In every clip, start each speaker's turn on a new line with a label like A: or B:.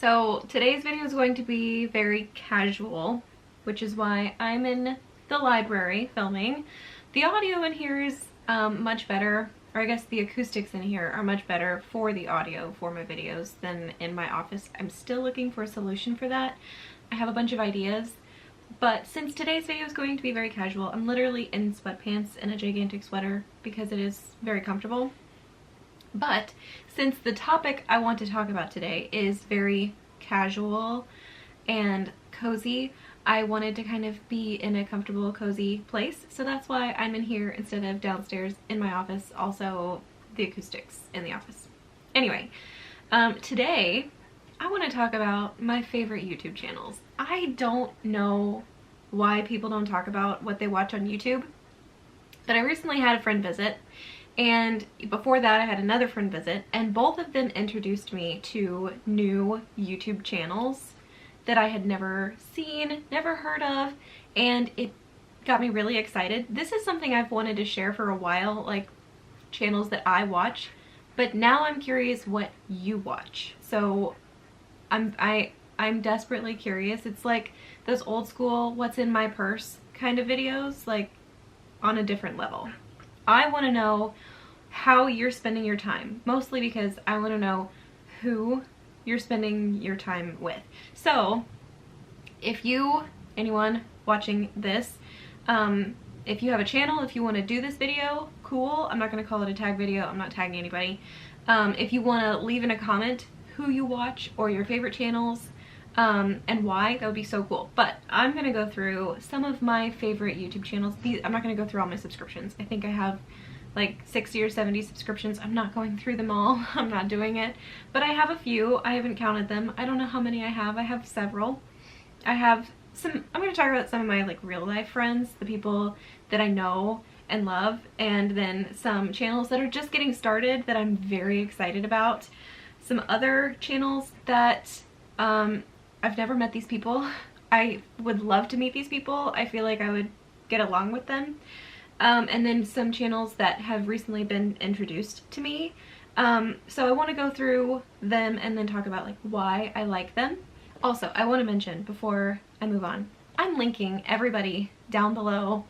A: So today's video is going to be very casual, which is why I'm in the library filming. The audio in here is much better, or I guess the acoustics in here are much better for the audio for my videos than in my office. I'm still looking for a solution for that. I have a bunch of ideas, but since today's video is going to be very casual, I'm literally in sweatpants and a gigantic sweater because it is very comfortable. But since the topic I want to talk about today is very casual and cozy, I wanted to kind of be in a comfortable, cozy place. So that's why I'm in here instead of downstairs in my office. Also, the acoustics in the office. Anyway, today I want to talk about my favorite YouTube channels. I don't know why people don't talk about what they watch on YouTube, but I recently had a friend visit. And before that I had another friend visit, and both of them introduced me to new YouTube channels that I had never seen, never heard of, and it got me really excited. This is something I've wanted to share for a while, like channels that I watch, but now I'm curious what you watch. So I'm desperately curious. It's like those old school what's in my purse kind of videos, like on a different level. I want to know how you're spending your time, mostly because I want to know who you're spending your time with. So if anyone watching this, if you have a channel, if you want to do this video, cool. I'm not going to call it a tag video. I'm not tagging anybody. If you want to leave in a comment who you watch or your favorite channels and why, that would be so cool. But I'm going to go through some of my favorite YouTube channels. I'm not going to go through all my subscriptions. I think I have like 60 or 70 subscriptions. I'm not going through them all. I'm not doing it. But I have a few. I haven't counted them. I don't know how many I have. I have several. I have some, I'm going to talk about some of my like real life friends, the people that I know and love, and then some channels that are just getting started that I'm very excited about. Some other channels that I've never met these people. I would love to meet these people. I feel like I would get along with them. And then some channels that have recently been introduced to me. So I want to go through them and then talk about like why I like them. Also, I want to mention before I move on, I'm linking everybody down below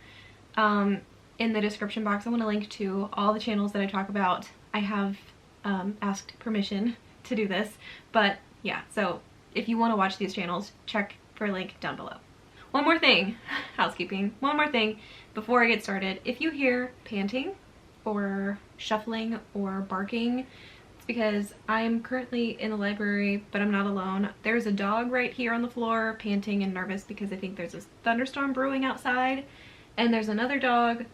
A: in the description box. I want to link to all the channels that I talk about. I have asked permission to do this, but yeah, so if you want to watch these channels, check for a link down below. One more thing, housekeeping, one more thing before I get started. If you hear panting or shuffling or barking, it's because I'm currently in the library, but I'm not alone. There's a dog right here on the floor panting and nervous because I think there's a thunderstorm brewing outside, and there's another dog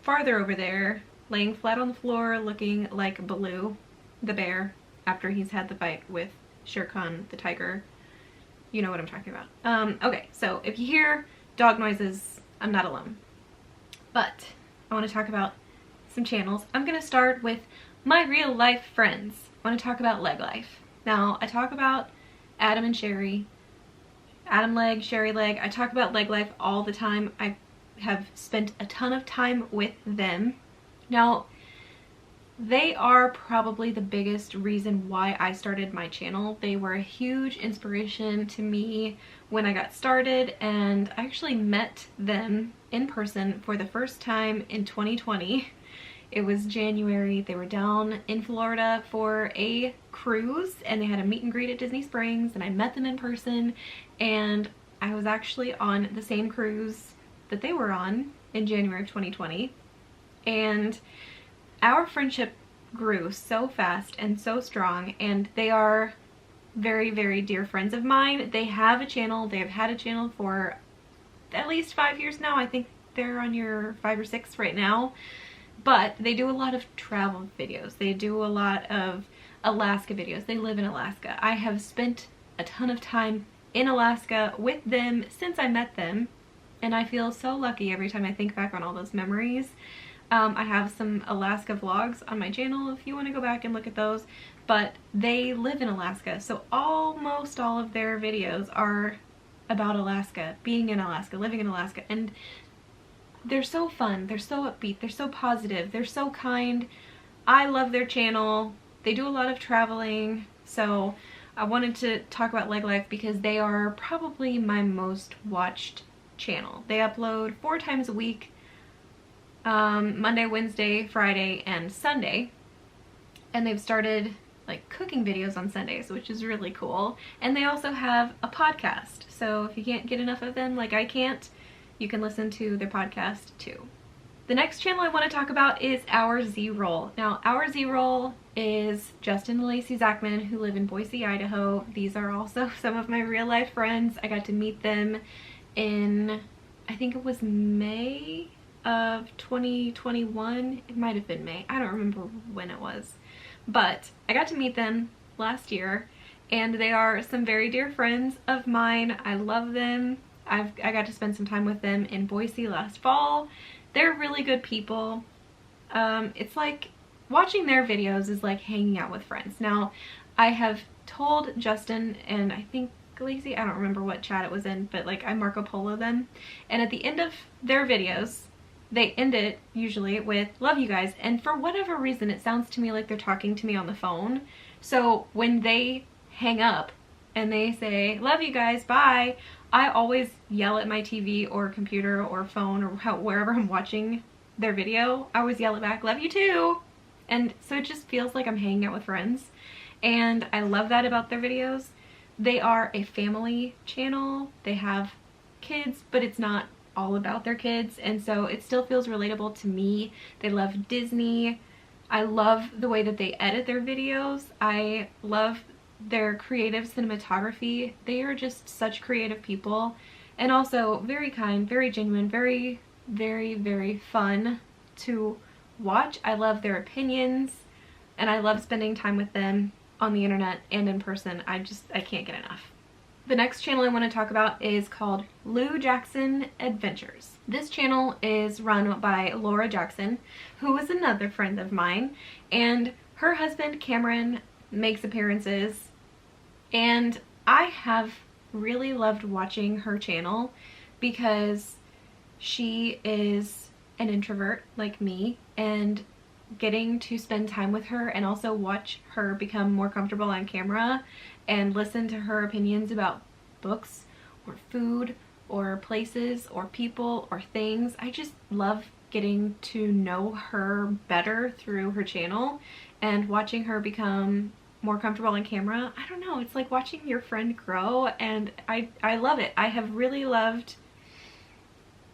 A: farther over there laying flat on the floor looking like Baloo the bear after he's had the fight with Shere Khan the tiger. You know what I'm talking about. Okay, so if you hear dog noises, I'm not alone. But I want to talk about some channels. I'm going to start with my real life friends. I want to talk about Leg Life. Now, I talk about Adam and Sherry, Adam Leg, Sherry Leg. I talk about Leg Life all the time. I have spent a ton of time with them. Now, they are probably the biggest reason why I started my channel. They were a huge inspiration to me when I got started, and I actually met them in person for the first time in 2020. It was January. They were down in Florida for a cruise, and they had a meet and greet at Disney Springs, and I met them in person, and I was actually on the same cruise that they were on in January of 2020, and our friendship grew so fast and so strong, and they are very, very dear friends of mine. They have a channel. They have had a channel for at least 5 years now. I think they're on year 5 or 6 right now, but they do a lot of travel videos. They do a lot of Alaska videos. They live in Alaska. I have spent a ton of time in Alaska with them since I met them, and I feel so lucky every time I think back on all those memories. I have some Alaska vlogs on my channel if you want to go back and look at those, but they live in Alaska, so almost all of their videos are about Alaska, being in Alaska, living in Alaska, and they're so fun, they're so upbeat, they're so positive, they're so kind. I love their channel. They do a lot of traveling, so I wanted to talk about Leg Life because they are probably my most watched channel. They upload 4 times a week, Monday, Wednesday, Friday, and Sunday. And they've started like cooking videos on Sundays, which is really cool. And they also have a podcast. So if you can't get enough of them like I can't, you can listen to their podcast too. The next channel I want to talk about is Our Z-Roll. Now, Our Z-Roll is Justin and Lacey Zachman, who live in Boise, Idaho. These are also some of my real life friends. I got to meet them in, I think it was May of 2021. It might have been May. I don't remember when it was. But I got to meet them last year, and they are some very dear friends of mine. I love them. I got to spend some time with them in Boise last fall. They're really good people. It's like watching their videos is like hanging out with friends. Now, I have told Justin and I think Lacey, I don't remember what chat it was in, but like I Marco Polo them. And at the end of their videos, they end it usually with "love you guys," and for whatever reason it sounds to me like they're talking to me on the phone. So when they hang up and they say "love you guys, bye," I always yell at my TV or computer or phone or wherever I'm watching their video. I always yell it back, "love you too." And so it just feels like I'm hanging out with friends, and I love that about their videos. They are a family channel. They have kids, but it's not all about their kids, and so it still feels relatable to me. They love Disney. I love the way that they edit their videos. I love their creative cinematography. They are just such creative people, and also very kind, very genuine, very, very, very fun to watch. I love their opinions, and I love spending time with them on the internet and in person. I can't get enough. The next channel I want to talk about is called Lou Jackson Adventures. This channel is run by Laura Jackson, who is another friend of mine, and her husband Cameron makes appearances, and I have really loved watching her channel because she is an introvert like me, and getting to spend time with her and also watch her become more comfortable on camera and listen to her opinions about books or food or places or people or things. I just love getting to know her better through her channel and watching her become more comfortable on camera. I don't know, it's like watching your friend grow, and I love it. I have really loved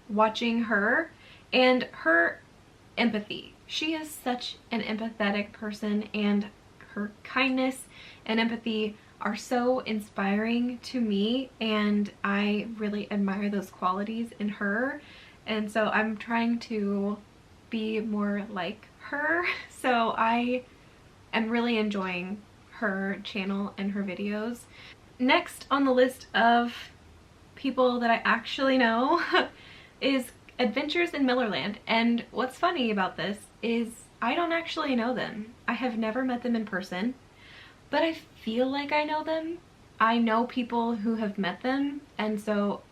A: watching her and her empathy. She is such an empathetic person, and her kindness and empathy are so inspiring to me, and I really admire those qualities in her, and so I'm trying to be more like her. So I am really enjoying her channel and her videos. Next on the list of people that I actually know is Adventures in Millerland, and what's funny about this is I don't actually know them. I have never met them in person, but I feel like I know them. I know people who have met them, and so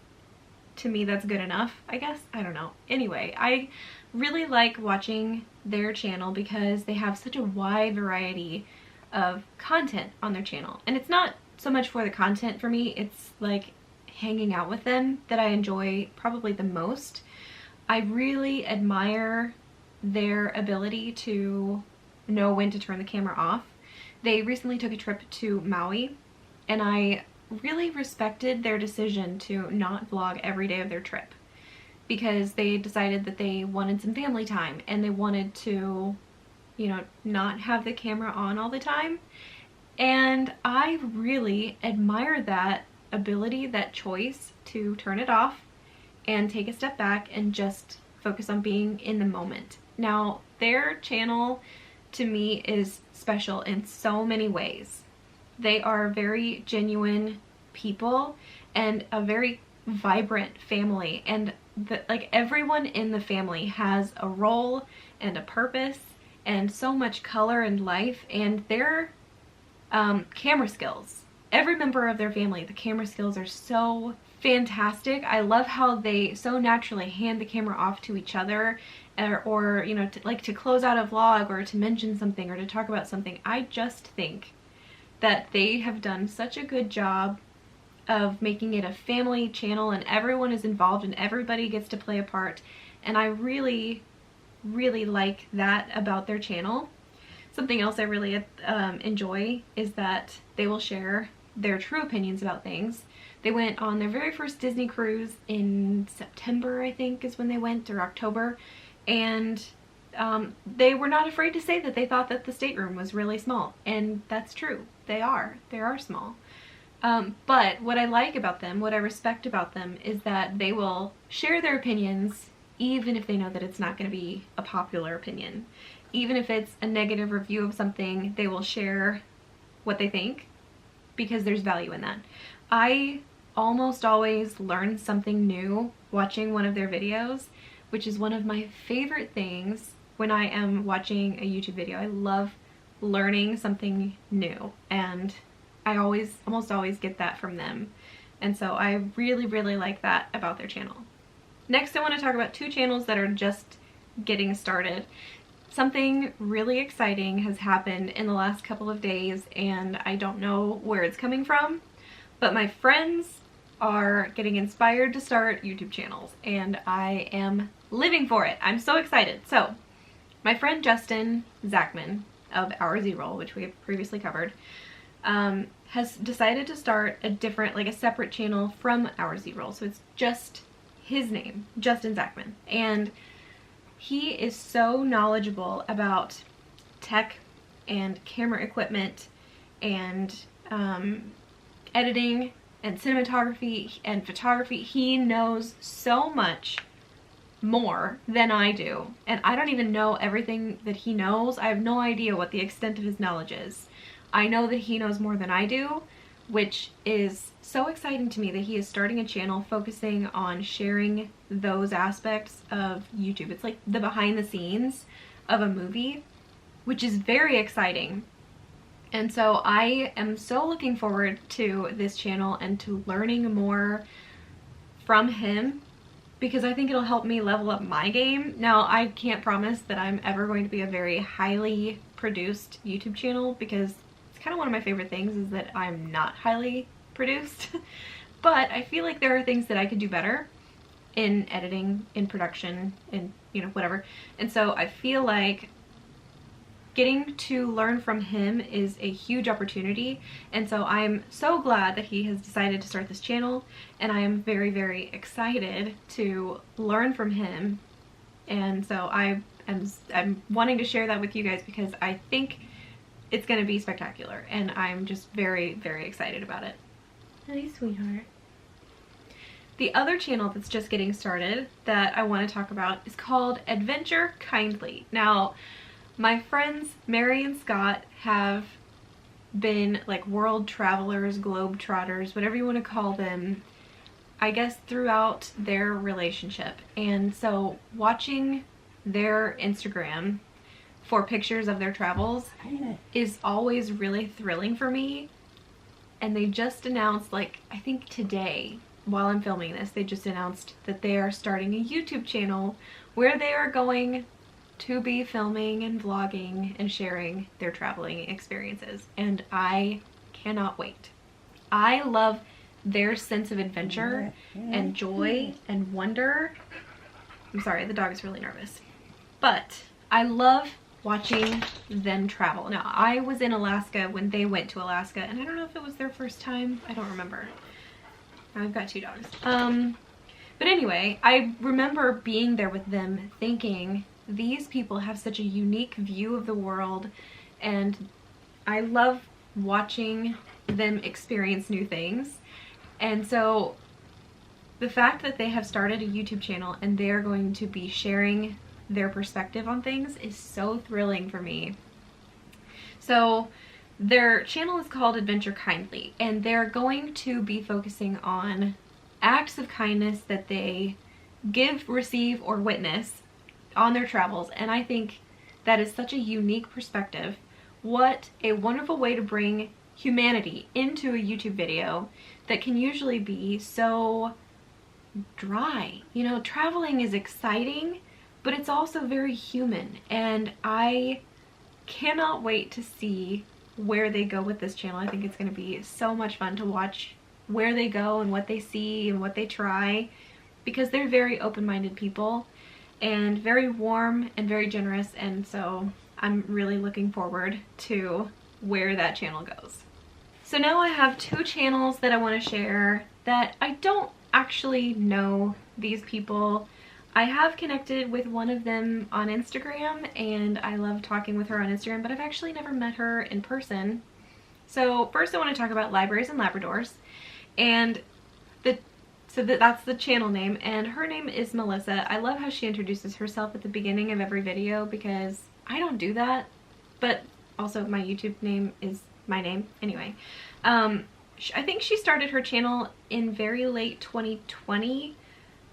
A: to me that's good enough, I guess. I don't know. Anyway, I really like watching their channel because they have such a wide variety of content on their channel, and it's not so much for the content for me, it's like hanging out with them that I enjoy probably the most. I really admire their ability to know when to turn the camera off. They recently took a trip to Maui, and I really respected their decision to not vlog every day of their trip because they decided that they wanted some family time and they wanted to, you know, not have the camera on all the time. And I really admire that ability, that choice to turn it off and take a step back and just focus on being in the moment. Now, their channel to me is special in so many ways. They are very genuine people and a very vibrant family, and like everyone in the family has a role and a purpose and so much color and life, and their camera skills. Every member of their family, the camera skills are so fantastic. I love how they so naturally hand the camera off to each other, or you know, to close out a vlog or to mention something or to talk about something. I just think that they have done such a good job of making it a family channel, and everyone is involved and everybody gets to play a part. And I really, really like that about their channel. Something else I really enjoy is that they will share their true opinions about things. They went on their very first Disney cruise in September, I think is when they went, or October, and they were not afraid to say that they thought that the stateroom was really small, and that's true. They are small. But what I like about them, what I respect about them, is that they will share their opinions even if they know that it's not going to be a popular opinion. Even if it's a negative review of something, they will share what they think because there's value in that. I almost always learn something new watching one of their videos, which is one of my favorite things when I am watching a YouTube video. I love learning something new, and I almost always get that from them. And so I really, really like that about their channel. Next, I want to talk about two channels that are just getting started. Something really exciting has happened in the last couple of days, and I don't know where it's coming from, but my friends are getting inspired to start YouTube channels, and I am living for it. I'm so excited. So, my friend Justin Zachman of Our Z-Roll, which we have previously covered, has decided to start a different, like a separate channel from Our Z-Roll. So it's just his name, Justin Zachman. And he is so knowledgeable about tech and camera equipment and editing and cinematography and photography. He knows so much more than I do, and I don't even know everything that he knows. I have no idea what the extent of his knowledge is. I know that he knows more than I do, which is so exciting to me that he is starting a channel focusing on sharing those aspects of YouTube. It's like the behind the scenes of a movie, which is very exciting. And so I am so looking forward to this channel and to learning more from him, because I think it'll help me level up my game. Now, I can't promise that I'm ever going to be a very highly produced YouTube channel, because it's kind of one of my favorite things is that I'm not highly produced. But I feel like there are things that I could do better in editing, in production, in, you know, whatever. And so I feel like getting to learn from him is a huge opportunity, and so I'm so glad that he has decided to start this channel, and I am very, very excited to learn from him. And so I'm wanting to share that with you guys because I think it's going to be spectacular, and I'm just very, very excited about it. Hi, sweetheart. The other channel that's just getting started that I want to talk about is called Adventure Kindly. Now, my friends Mary and Scott have been like world travelers, globe trotters, whatever you want to call them, I guess throughout their relationship. And so watching their Instagram for pictures of their travels is always really thrilling for me. And they just announced, like, I think today, while I'm filming this, they just announced that they are starting a YouTube channel where they are going to be filming and vlogging and sharing their traveling experiences, and I cannot wait. I love their sense of adventure and joy and wonder. I'm sorry, the dog is really nervous. But I love watching them travel. Now, I was in Alaska when they went to Alaska, and I don't know if it was their first time. I don't remember. I've got two dogs. But anyway, I remember being there with them thinking, these people have such a unique view of the world, and I love watching them experience new things. And so the fact that they have started a YouTube channel and they're going to be sharing their perspective on things is so thrilling for me. So their channel is called Adventure Kindly, and they're going to be focusing on acts of kindness that they give, receive, or witness on their travels. And I think that is such a unique perspective. What a wonderful way to bring humanity into a YouTube video that can usually be so dry. You know, traveling is exciting, but it's also very human, and I cannot wait to see where they go with this channel. I think it's going to be so much fun to watch where they go and what they see and what they try, because they're very open-minded people and very warm and very generous, and so I'm really looking forward to where that channel goes. So now I have two channels that I want to share that I don't actually know these people. I have connected with one of them on Instagram and I love talking with her on Instagram, but I've actually never met her in person. So first I want to talk about Libraries and Labradors, and that's the channel name, and her name is Melissa. I love how she introduces herself at the beginning of every video because I don't do that, but also my YouTube name is my name anyway. I think she started her channel in very late 2020,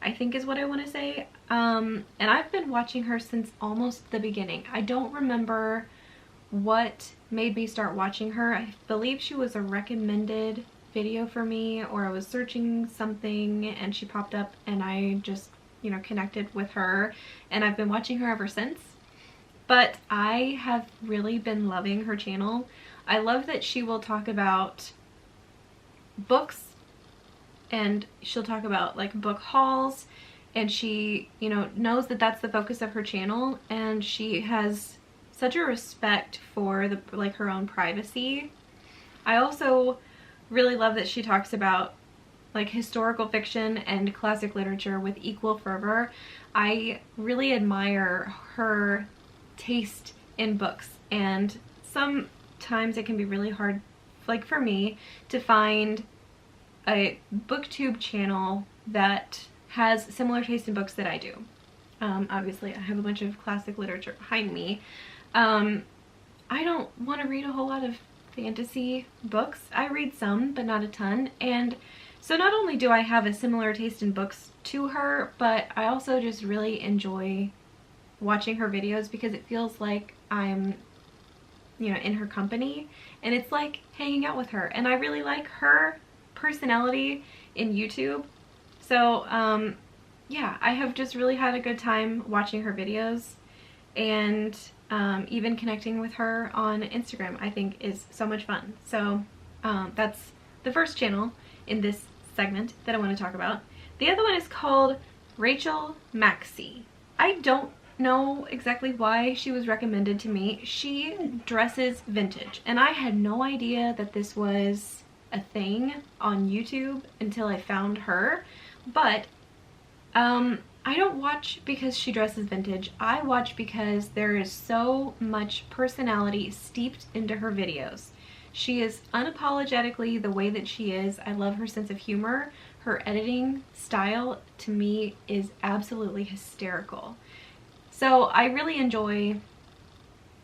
A: I think is what I want to say. And I've been watching her since almost the beginning. I don't remember what made me start watching her. I believe she was a recommended video for me, or I was searching something and she popped up and I just, you know, connected with her, and I've been watching her ever since. But I have really been loving her channel. I love that she will talk about books, and she'll talk about like book hauls, and she, you know, knows that that's the focus of her channel, and she has such a respect for the like her own privacy. I also really love that she talks about like historical fiction and classic literature with equal fervor. I really admire her taste in books, and sometimes it can be really hard, like for me, to find a booktube channel that has similar taste in books that I do. Obviously I have a bunch of classic literature behind me. I don't want to read a whole lot of fantasy books. I read some, but not a ton, and so not only do I have a similar taste in books to her, but I also just really enjoy watching her videos because it feels like I'm, you know, in her company, and it's like hanging out with her, and I really like her personality in YouTube. So yeah, I have just really had a good time watching her videos, and even connecting with her on Instagram I think is so much fun. So that's the first channel in this segment that I want to talk about. The other one is called Rachel Maxey. I don't know exactly why she was recommended to me. She dresses vintage, and I had no idea that this was a thing on YouTube until I found her. But I don't watch because she dresses vintage. I watch because there is so much personality steeped into her videos. She is unapologetically the way that she is. I love her sense of humor. Her editing style to me is absolutely hysterical. So I really enjoy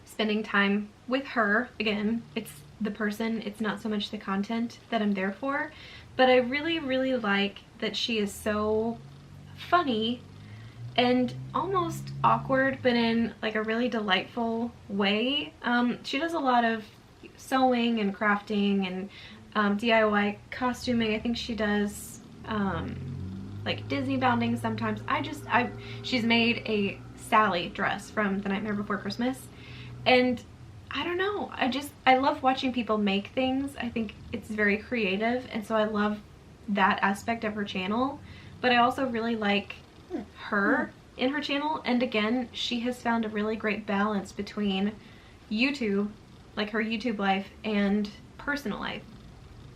A: spending time with her. Again, it's the person, it's not so much the content that I'm there for, but I really, really like that she is so funny and almost awkward, but in like a really delightful way. She does a lot of sewing and crafting and DIY costuming. I think she does like Disney bounding sometimes. She's made a Sally dress from The Nightmare Before Christmas, and I don't know, I love watching people make things. I think it's very creative, and so I love that aspect of her channel. But I also really like her in her channel, and again, she has found a really great balance between YouTube, like her YouTube life, and personal life,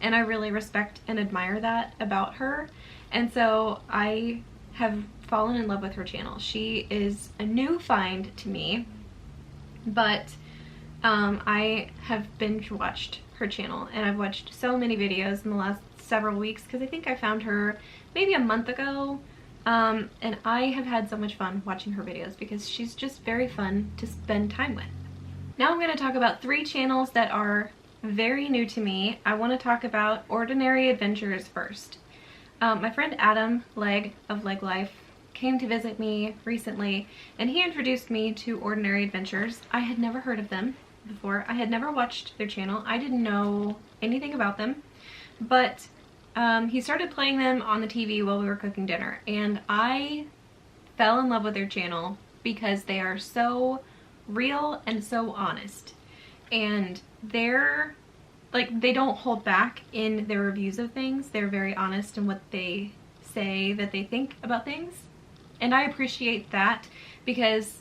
A: and I really respect and admire that about her. And so I have fallen in love with her channel. She is a new find to me, but I have binge watched her channel, and I've watched so many videos in the last several weeks because I think I found her maybe a month ago, and I have had so much fun watching her videos because she's just very fun to spend time with. Now I'm going to talk about 3 channels that are very new to me. I want to talk about Ordinary Adventures first. My friend Adam Legg of Legg Life came to visit me recently, and he introduced me to Ordinary Adventures. I had never heard of them before. I had never watched their channel. I didn't know anything about them, but he started playing them on the TV while we were cooking dinner, and I fell in love with their channel because they are so real and so honest. and they're like, they don't hold back in their reviews of things. They're very honest in what they say that they think about things. And I appreciate that, because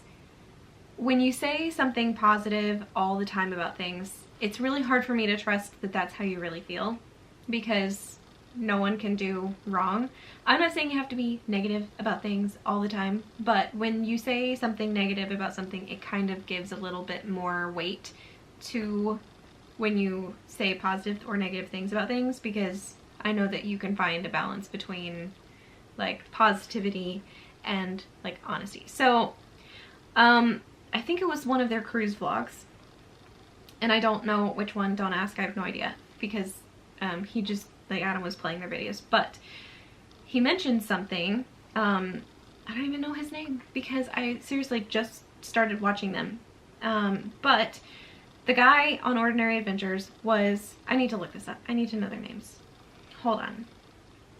A: when you say something positive all the time about things, it's really hard for me to trust that that's how you really feel, because no one can do wrong. I'm not saying you have to be negative about things all the time, but when you say something negative about something, it kind of gives a little bit more weight to when you say positive or negative things about things, because I know that you can find a balance between like positivity and like honesty. So I think it was one of their cruise vlogs, and I don't know which one, don't ask, I have no idea, because he just, like, Adam was playing their videos, but he mentioned something, I don't even know his name because I seriously just started watching them, but the guy on Ordinary Adventures was, I need to look this up, I need to know their names, hold on,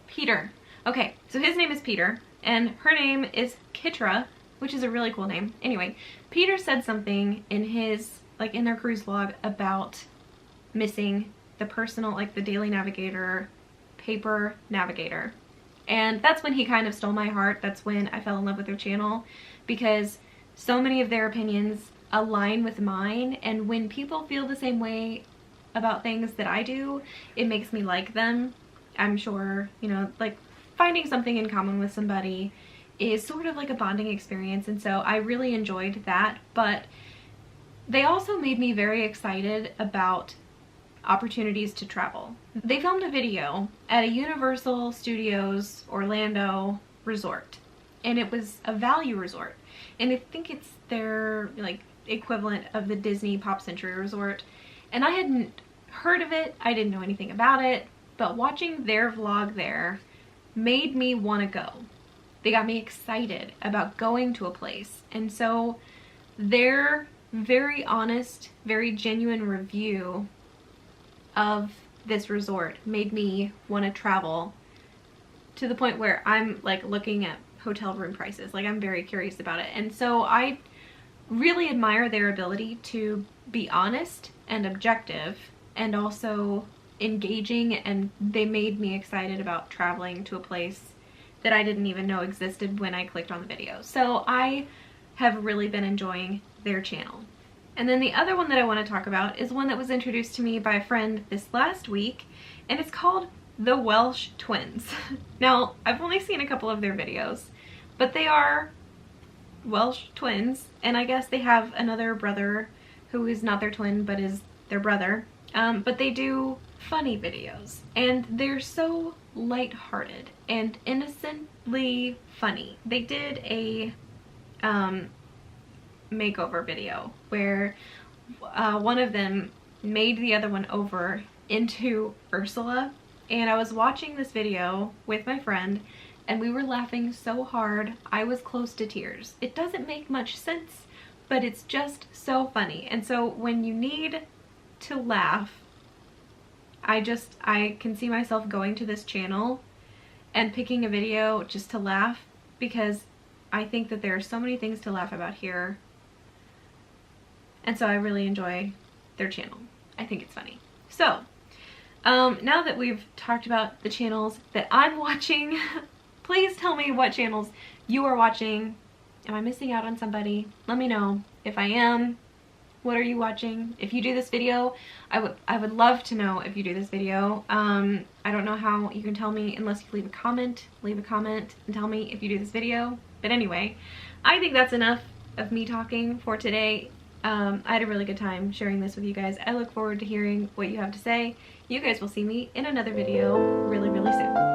A: Peter. Okay, so his name is Peter, and her name is Kitra, which is a really cool name. Anyway, Peter said something in his, like, in their cruise vlog about missing the personal, like, the Daily Navigator paper navigator. And that's when he kind of stole my heart. That's when I fell in love with their channel, because so many of their opinions align with mine, and when people feel the same way about things that I do, it makes me like them. I'm sure, you know, like, finding something in common with somebody is sort of like a bonding experience, and so I really enjoyed that. But they also made me very excited about opportunities to travel. They filmed a video at a Universal Studios Orlando resort, and it was a value resort, and I think it's their like equivalent of the Disney Pop Century Resort, and I hadn't heard of it, I didn't know anything about it, but watching their vlog there made me want to go. They got me excited about going to a place, and so their very honest, very genuine review of this resort made me want to travel, to the point where I'm like looking at hotel room prices. Like, I'm very curious about it, and so I really admire their ability to be honest and objective and also engaging, and they made me excited about traveling to a place that I didn't even know existed when I clicked on the video. So I have really been enjoying their channel. And then the other one that I want to talk about is one that was introduced to me by a friend this last week, and it's called The Welsh Twins. Now, I've only seen a couple of their videos, but they are Welsh twins, and I guess they have another brother who is not their twin but is their brother. But they do funny videos, and they're so lighthearted and innocently funny. They did a makeover video where one of them made the other one over into Ursula, and I was watching this video with my friend and we were laughing so hard I was close to tears. It doesn't make much sense, but it's just so funny. And so when you need to laugh, I can see myself going to this channel and picking a video just to laugh, because I think that there are so many things to laugh about here. And so I really enjoy their channel. I think it's funny. So, now that we've talked about the channels that I'm watching, please tell me what channels you are watching. Am I missing out on somebody? Let me know. If I am, what are you watching? If you do this video, I would love to know if you do this video. I don't know how you can tell me unless you leave a comment. Leave a comment and tell me if you do this video. But anyway, I think that's enough of me talking for today. I had a really good time sharing this with you guys. I look forward to hearing what you have to say. You guys will see me in another video really, really soon.